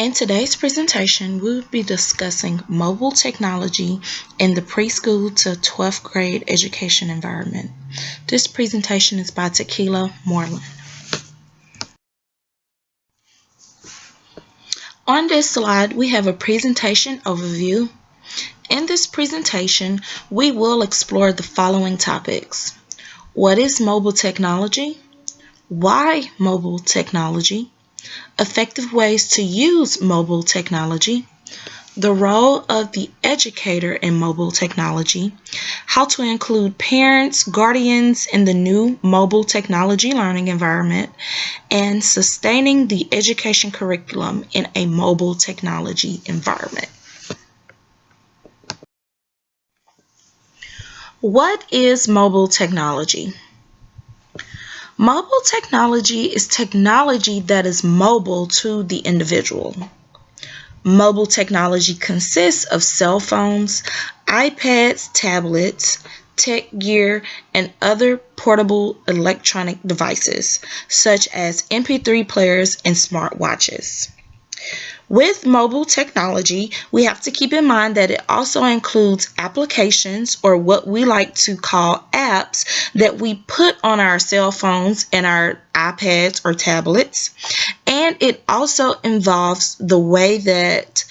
In today's presentation, we will be discussing mobile technology in the preschool to 12th grade education environment. This presentation is by Tequila Moreland. On this slide, we have a presentation overview. In this presentation, we will explore the following topics. What is mobile technology? Why mobile technology? Effective ways to use mobile technology, the role of the educator in mobile technology, how to include parents, guardians in the new mobile technology learning environment, and sustaining the education curriculum in a mobile technology environment. What is mobile technology? Mobile technology is technology that is mobile to the individual. Mobile technology consists of cell phones, iPads, tablets, tech gear, and other portable electronic devices, such as MP3 players and smartwatches. With mobile technology, we have to keep in mind that it also includes applications, or what we like to call apps, that we put on our cell phones and our iPads or tablets. And it also involves the way that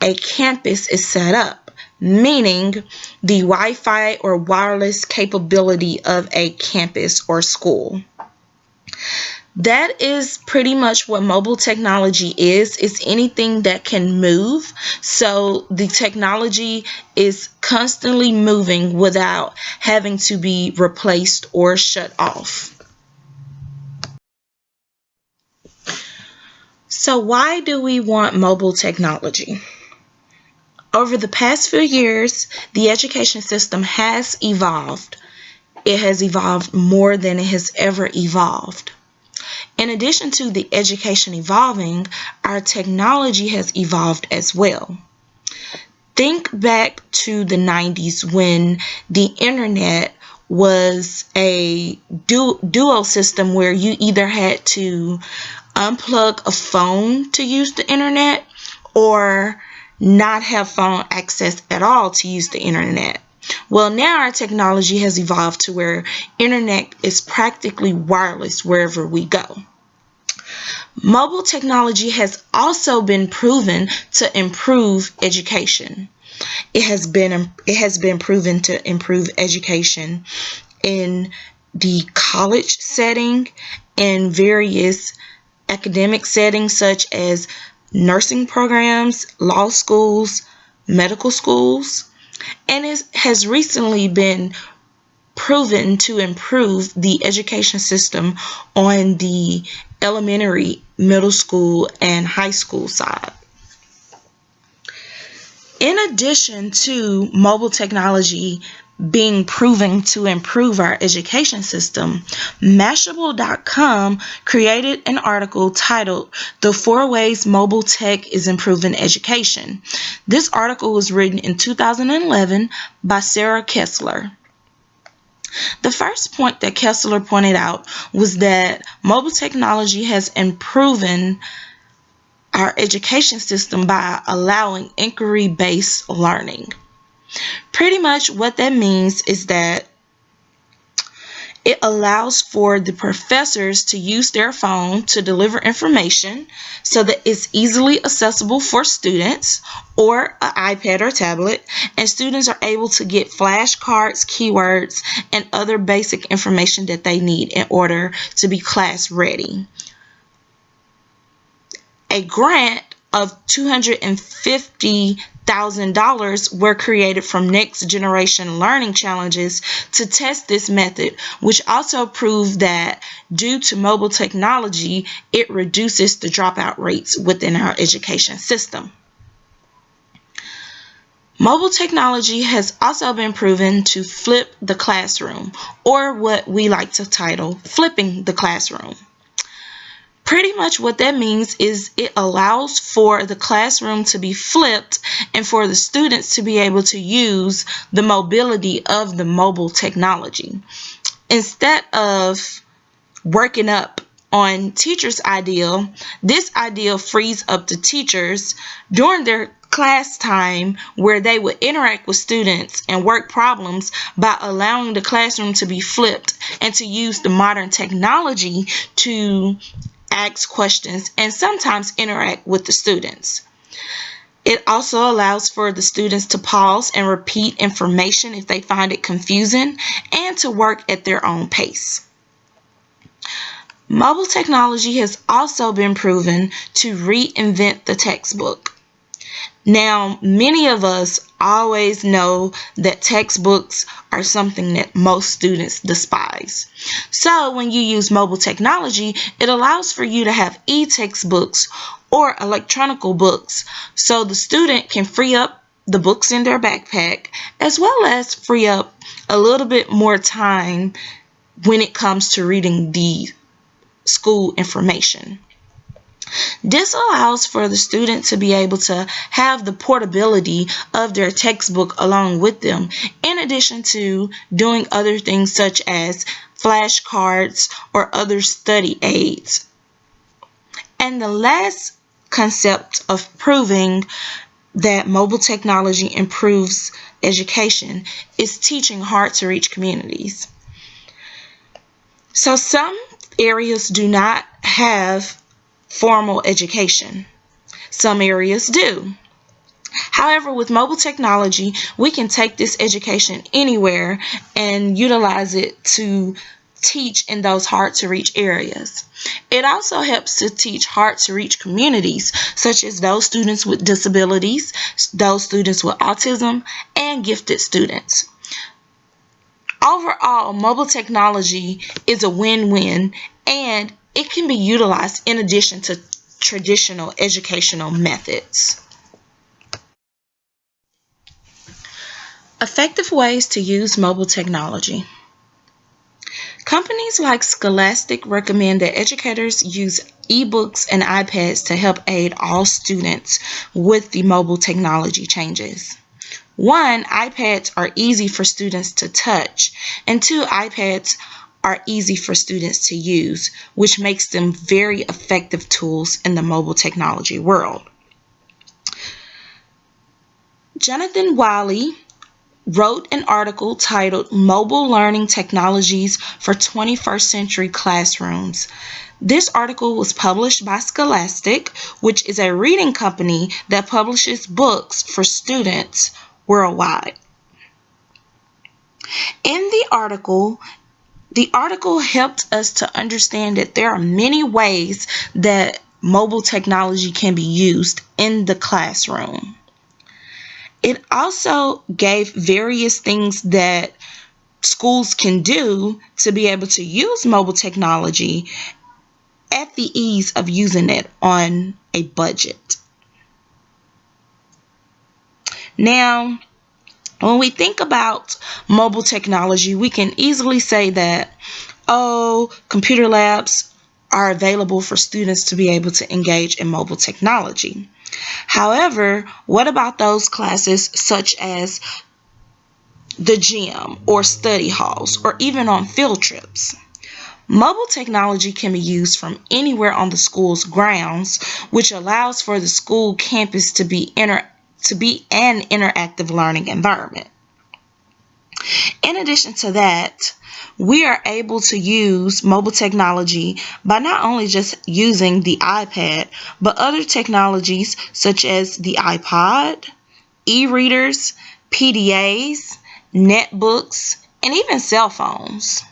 a campus is set up, meaning the Wi-Fi or wireless capability of a campus or school. That is pretty much what mobile technology is. It's anything that can move. So the technology is constantly moving without having to be replaced or shut off. So why do we want mobile technology? Over the past few years, the education system has evolved. It has evolved more than it has ever evolved. In addition to the education evolving, our technology has evolved as well. Think back to the 90s when the internet was a duo system where you either had to unplug a phone to use the internet or not have phone access at all to use the internet. Well, now our technology has evolved to where internet is practically wireless wherever we go. Mobile technology has also been proven to improve education. It has been proven to improve education in the college setting, in various academic settings such as nursing programs, law schools, medical schools. And it has recently been proven to improve the education system on the elementary, middle school, and high school side. In addition to mobile technology being proven to improve our education system, Mashable.com created an article titled "The 4 Ways Mobile Tech is Improving Education." This article was written in 2011 by Sarah Kessler. The first point that Kessler pointed out was that mobile technology has improved our education system by allowing inquiry-based learning. Pretty much what that means is that it allows for the professors to use their phone to deliver information so that it's easily accessible for students, or an iPad or tablet, and students are able to get flashcards, keywords, and other basic information that they need in order to be class ready. A grant of $250,000 were created from Next Generation Learning Challenges to test this method, which also proved that due to mobile technology, it reduces the dropout rates within our education system. Mobile technology has also been proven to flip the classroom, or what we like to title flipping the classroom. Pretty much what that means is it allows for the classroom to be flipped and for the students to be able to use the mobility of the mobile technology. Instead of working up on teachers' ideal, this ideal frees up the teachers during their class time where they would interact with students and work problems by allowing the classroom to be flipped and to use the modern technology to ask questions and sometimes interact with the students. It also allows for the students to pause and repeat information if they find it confusing and to work at their own pace. Mobile technology has also been proven to reinvent the textbook. Now, many of us always know that textbooks are something that most students despise. So when you use mobile technology, it allows for you to have e-textbooks or electronic books so the student can free up the books in their backpack as well as free up a little bit more time when it comes to reading the school information. This allows for the student to be able to have the portability of their textbook along with them, in addition to doing other things such as flashcards or other study aids. And the last concept of proving that mobile technology improves education is teaching hard-to-reach communities. So some areas do not have formal education. Some areas do. However, with mobile technology, we can take this education anywhere and utilize it to teach in those hard-to-reach areas. It also helps to teach hard-to-reach communities, such as those students with disabilities, those students with autism, and gifted students. Overall, mobile technology is a win-win, and it can be utilized in addition to traditional educational methods. Effective ways to use mobile technology. Companies like Scholastic recommend that educators use ebooks and iPads to help aid all students with the mobile technology changes. 1, iPads are easy for students to touch, and 2, iPads are easy for students to use, which makes them very effective tools in the mobile technology world. Jonathan Wiley wrote an article titled Mobile Learning Technologies for 21st Century Classrooms. This article was published by Scholastic, which is a reading company that publishes books for students worldwide. In the article helped us to understand that there are many ways that mobile technology can be used in the classroom. It also gave various things that schools can do to be able to use mobile technology at the ease of using it on a budget. Now, when we think about mobile technology, we can easily say that, computer labs are available for students to be able to engage in mobile technology. However, what about those classes such as the gym or study halls or even on field trips? Mobile technology can be used from anywhere on the school's grounds, which allows for the school campus to be an interactive learning environment. In addition to that, we are able to use mobile technology by not only just using the iPad, but other technologies such as the iPod, e-readers, PDAs, netbooks, and even cell phones.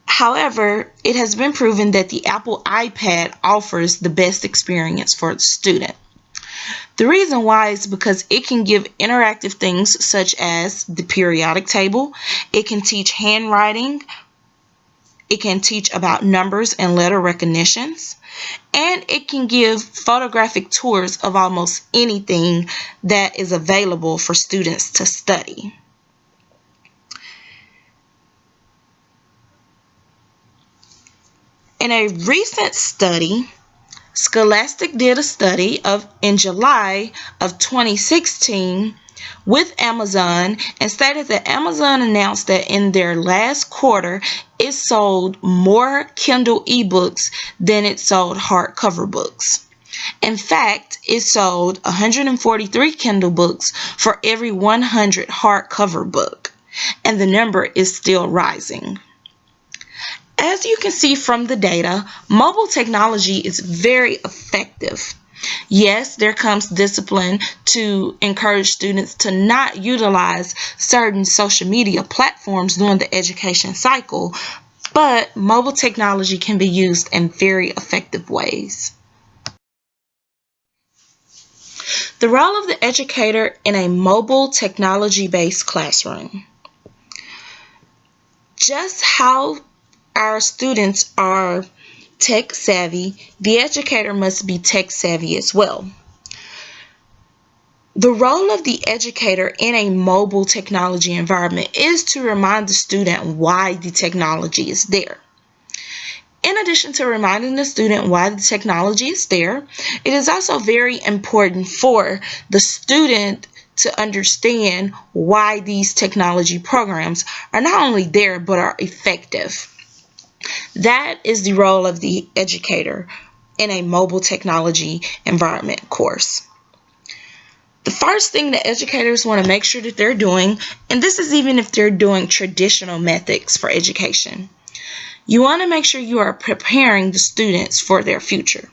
However, it has been proven that the Apple iPad offers the best experience for the student. The reason why is because it can give interactive things such as the periodic table. It can teach handwriting. It can teach about numbers and letter recognitions. And it can give photographic tours of almost anything that is available for students to study. In a recent study, Scholastic did a study in July of 2016 with Amazon and stated that Amazon announced that in their last quarter, it sold more Kindle ebooks than it sold hardcover books. In fact, it sold 143 Kindle books for every 100 hardcover book, and the number is still rising. As you can see from the data, mobile technology is very effective. Yes, there comes discipline to encourage students to not utilize certain social media platforms during the education cycle, but mobile technology can be used in very effective ways. The role of the educator in a mobile technology-based classroom. Just how our students are tech savvy, the educator must be tech savvy as well. The role of the educator in a mobile technology environment is to remind the student why the technology is there. In addition to reminding the student why the technology is there, it is also very important for the student to understand why these technology programs are not only there but are effective. That is the role of the educator in a mobile technology environment course. The first thing that educators want to make sure that they're doing, and this is even if they're doing traditional methods for education, you want to make sure you are preparing the students for their future.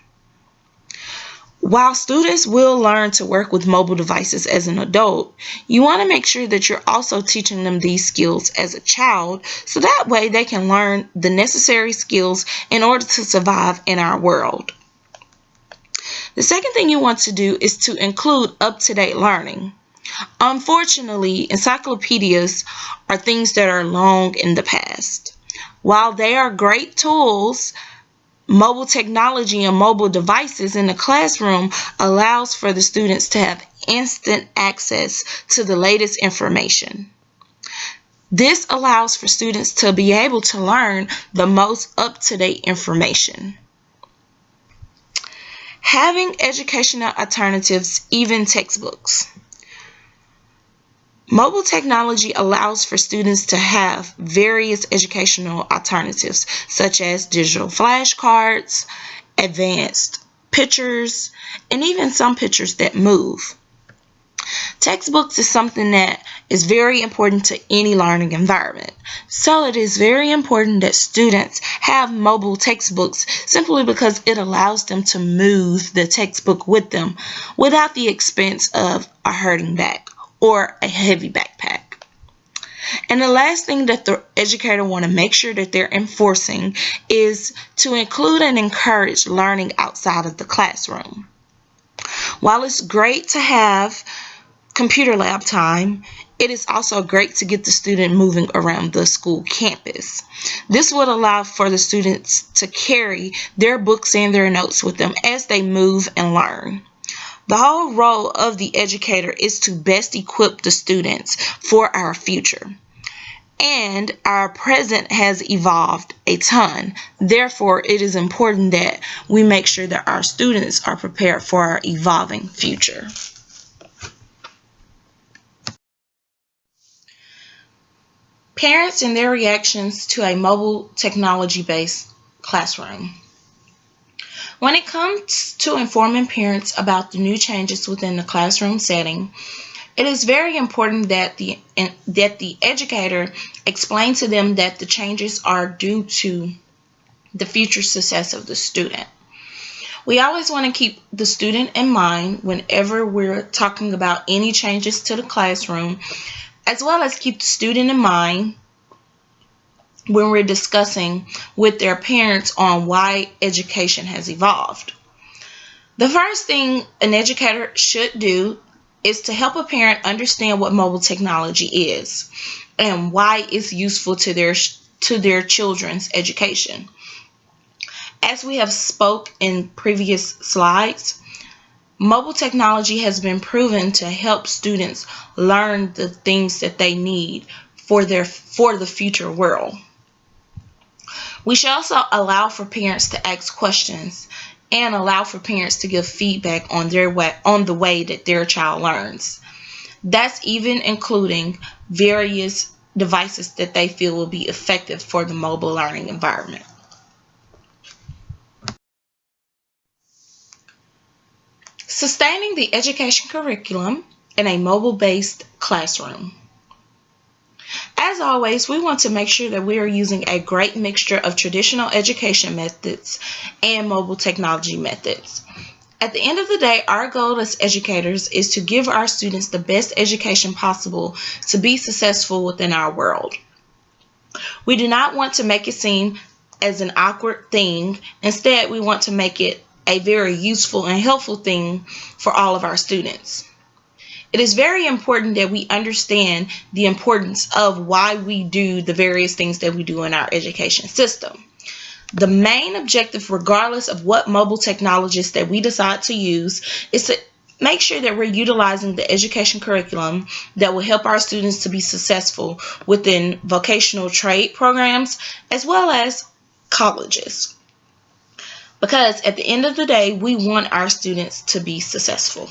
While students will learn to work with mobile devices as an adult, you want to make sure that you're also teaching them these skills as a child, so that way they can learn the necessary skills in order to survive in our world. The second thing you want to do is to include up-to-date learning. Unfortunately, encyclopedias are things that are long in the past. While they are great tools, mobile technology and mobile devices in the classroom allows for the students to have instant access to the latest information. This allows for students to be able to learn the most up-to-date information. Having educational alternatives, even textbooks. Mobile technology allows for students to have various educational alternatives, such as digital flashcards, advanced pictures, and even some pictures that move. Textbooks is something that is very important to any learning environment. So it is very important that students have mobile textbooks simply because it allows them to move the textbook with them without the expense of a hurting back or a heavy backpack. And the last thing that the educator want to make sure that they're enforcing is to include and encourage learning outside of the classroom. While it's great to have computer lab time, it is also great to get the student moving around the school campus. This would allow for the students to carry their books and their notes with them as they move and learn. The whole role of the educator is to best equip the students for our future. And our present has evolved a ton. Therefore, it is important that we make sure that our students are prepared for our evolving future. Parents and their reactions to a mobile technology-based classroom. When it comes to informing parents about the new changes within the classroom setting, it is very important that the educator explain to them that the changes are due to the future success of the student. We always want to keep the student in mind whenever we're talking about any changes to the classroom, as well as keep the student in mind when we're discussing with their parents on why education has evolved. The first thing an educator should do is to help a parent understand what mobile technology is and why it's useful to their children's education. As we have spoke in previous slides, mobile technology has been proven to help students learn the things that they need for the future world. We should also allow for parents to ask questions and allow for parents to give feedback on the way that their child learns. That's even including various devices that they feel will be effective for the mobile learning environment. Sustaining the education curriculum in a mobile-based classroom. As always, we want to make sure that we are using a great mixture of traditional education methods and mobile technology methods. At the end of the day, our goal as educators is to give our students the best education possible to be successful within our world. We do not want to make it seem as an awkward thing. Instead, we want to make it a very useful and helpful thing for all of our students. It is very important that we understand the importance of why we do the various things that we do in our education system. The main objective, regardless of what mobile technologies that we decide to use, is to make sure that we're utilizing the education curriculum that will help our students to be successful within vocational trade programs as well as colleges. Because at the end of the day, we want our students to be successful.